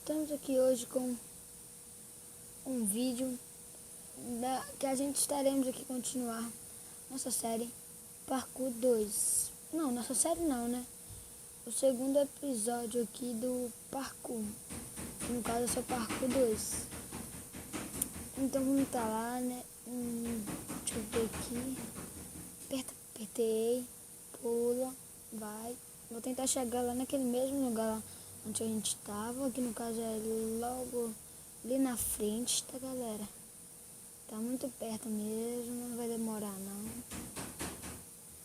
Estamos aqui hoje com um vídeo que a gente estaremos aqui continuar nossa série Parkour 2. Não, nossa série não, né? O segundo episódio aqui do Parkour, que no caso é só Parkour 2. Então vamos estar lá, né? Deixa eu ver aqui. Apertei, pula, vai. Vou tentar chegar lá naquele mesmo lugar lá onde a gente estava, que no caso é logo ali na frente, tá, galera? Tá muito perto mesmo, não vai demorar não.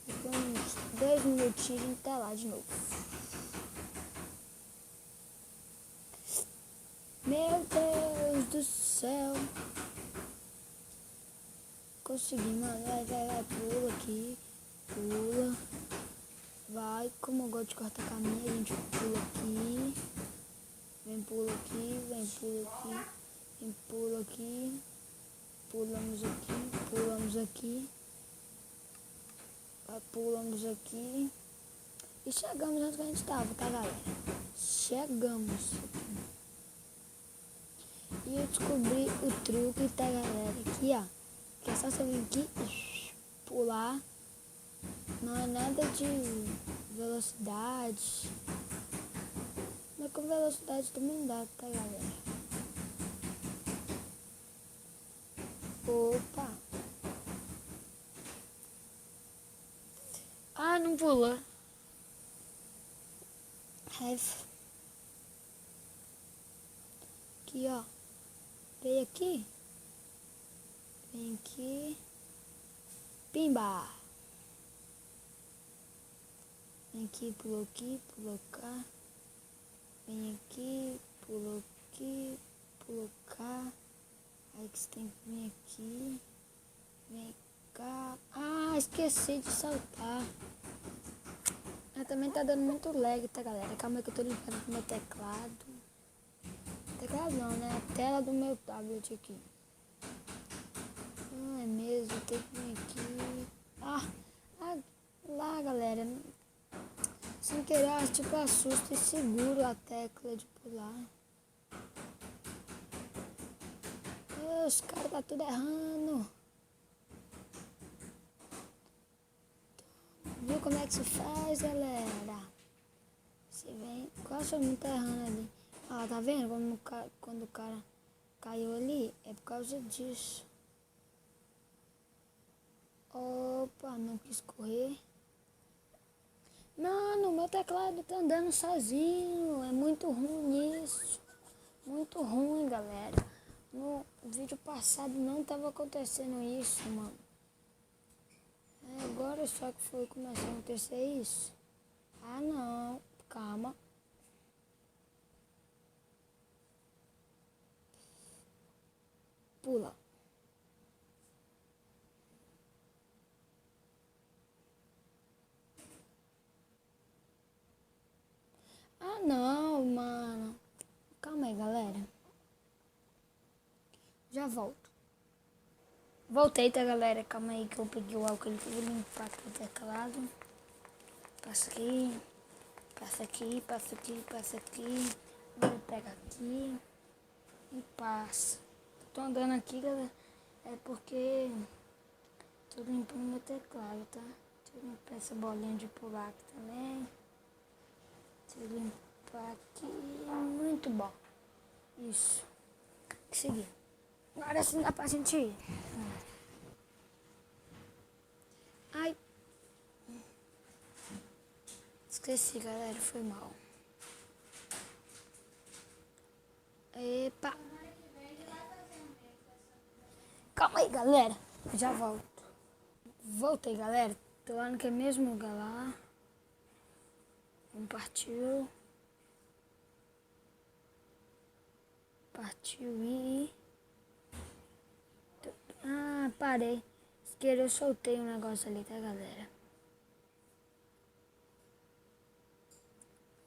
Daqui uns 2 minutinhos a gente tá lá de novo. Meu Deus do céu! Consegui, mano. Vai, pula aqui, pula. Vai, como eu gosto de cortar caminho, a gente pula aqui. Vem, pula aqui, vem, pula aqui, vem, pula aqui. Pulamos aqui, pulamos aqui. Pulamos aqui. E chegamos onde a gente estava, tá, galera? Chegamos aqui. E eu descobri o truque, tá, galera? Aqui, ó. Que é só você vir aqui, pular. Não é nada de velocidade. Mas com velocidade também dá, tá, galera? Opa! Ah, não pula. Aqui, ó. Vem aqui. Vem aqui. Pimba! Vem aqui, pulou cá. Vem aqui, pulou cá. Aí que você tem que vir aqui. Vem cá. Ah, esqueci de saltar. Também tá dando muito lag, tá, galera? Calma aí que eu tô limpando com o meu teclado. Teclado não, né? A tela do meu tablet aqui. Não é mesmo, tem que vir aqui. Lá, galera. Sem querer, tipo, assusto e seguro a tecla de pular. Os caras tá tudo errando. Viu como é que se faz, galera? Você vem. Qual seu nome tá errando ali? Ah, tá vendo? Quando o cara caiu ali, é por causa disso. Opa, não quis correr. Mano, meu teclado tá andando sozinho. É muito ruim isso. Muito ruim, galera. No vídeo passado não tava acontecendo isso, mano. Agora só que foi começar a acontecer isso. Ah, não. Calma. Pula. Ah, não, mano. Calma aí, galera. Já volto. Voltei, tá, galera? Calma aí que eu peguei o álcool ali pra limpar aqui o teclado. Passa aqui. Passa aqui, passa aqui, passa aqui. Agora pega aqui e passa. Tô andando aqui, galera. É porque tô limpando meu teclado, tá? Deixa eu limpar essa bolinha de pular aqui também. Deixa eu limpar aqui. Muito bom. Isso. Seguir. Agora sim dá pra gente ir. Ai. Esqueci, galera. Foi mal. Epa. Calma aí, galera. Eu já volto. Voltei, galera. Tô lá naquele mesmo lugar lá. Partiu. Partiu e... Ah, parei. Esquerda, eu soltei um negócio ali, tá, galera?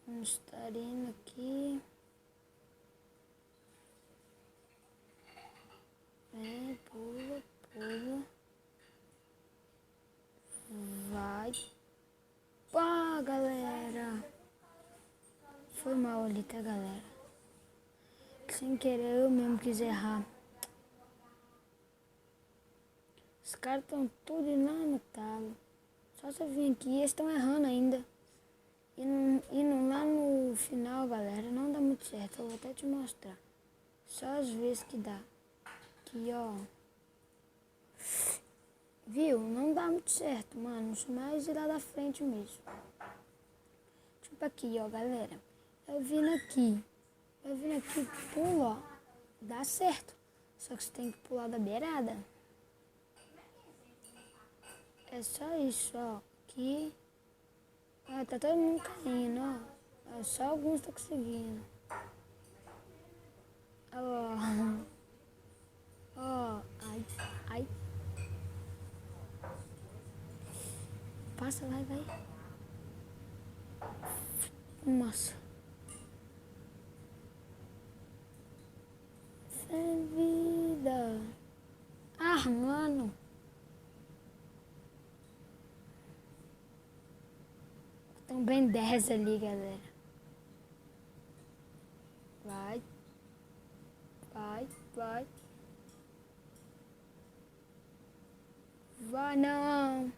Vamos estar indo aqui. Vem, pula. Vai. Pá, galera. Foi mal ali, tá, galera? Sem querer, eu mesmo quis errar. Os caras estão tudo lá no talo. Só se eu vim aqui, eles estão errando ainda. Indo lá no final, galera, não dá muito certo. Eu vou até te mostrar. Só às vezes que dá. Aqui, ó. Viu? Não dá muito certo, mano. Sou mais de lá da frente mesmo. Tipo aqui, ó, galera. Eu vindo aqui, pulo, ó. Dá certo. Só que você tem que pular da beirada. É só isso, ó. Aqui. Ó, tá todo mundo caindo, ó. Só alguns estão conseguindo. Ó. Ó. Ai, ai. Passa, vai. Nossa. Sem vida. Ah, mano. Estão bem 10 ali, galera. Vai. Vai, não.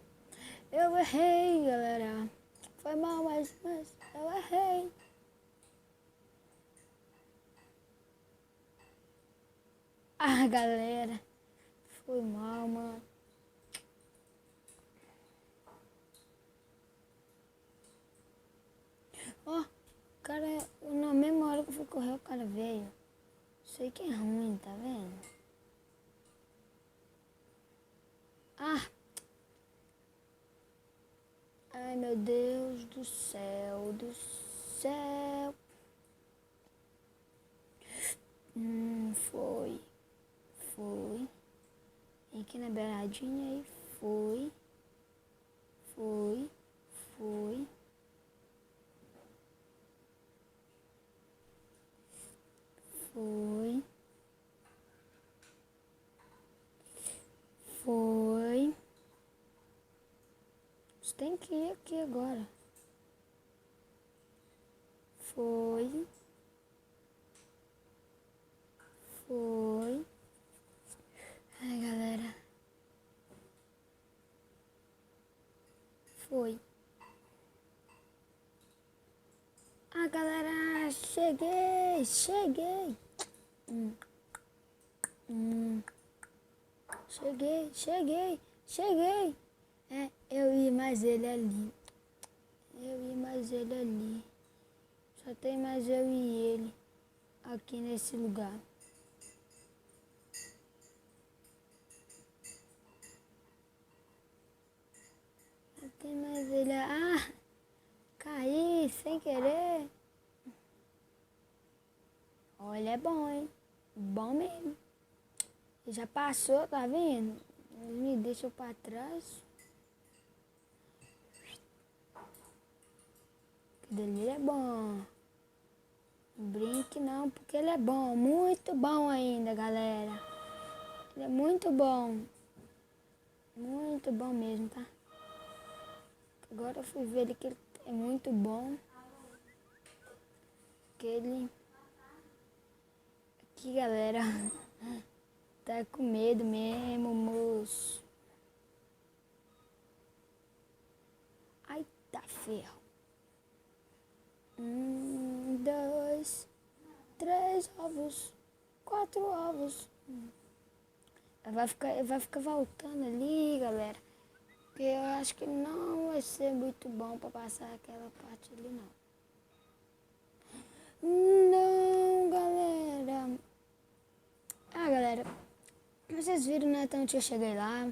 Eu errei, galera. Foi mal, mas eu errei. Ah, galera. Foi mal, mano. Ó, o cara, na mesma hora que eu fui correr, o cara veio. Sei que é ruim, tá vendo? Ah! Ai, meu Deus do céu, do céu. Foi. Vem aqui na beiradinha aí, foi. Foi. Você tem que ir aqui agora. Foi. Ai, galera. Foi. Ah, galera, cheguei. Cheguei. É, eu ia mais ele ali. Só tem mais eu e ele aqui nesse lugar. Só tem mais ele. Ah, caí sem querer. Olha, é bom, hein? Bom mesmo. Já passou, tá vendo? Ele me deixou pra trás. Dele é bom. Não brinque não, porque ele é bom. Muito bom ainda, galera. Ele é muito bom. Muito bom mesmo, tá? Agora eu fui ver ele que ele é muito bom. Que ele... Aqui, galera. Tá com medo mesmo, moço. Ai, tá ferro. 1, 2, 3 ovos. 4 ovos. Vai ficar voltando ali, galera. Porque eu acho que não vai ser muito bom pra passar aquela parte ali, não. Não, galera. Ah, galera. Vocês viram, né? Então eu cheguei lá.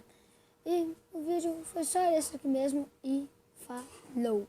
E o vídeo foi só esse aqui mesmo. E falou.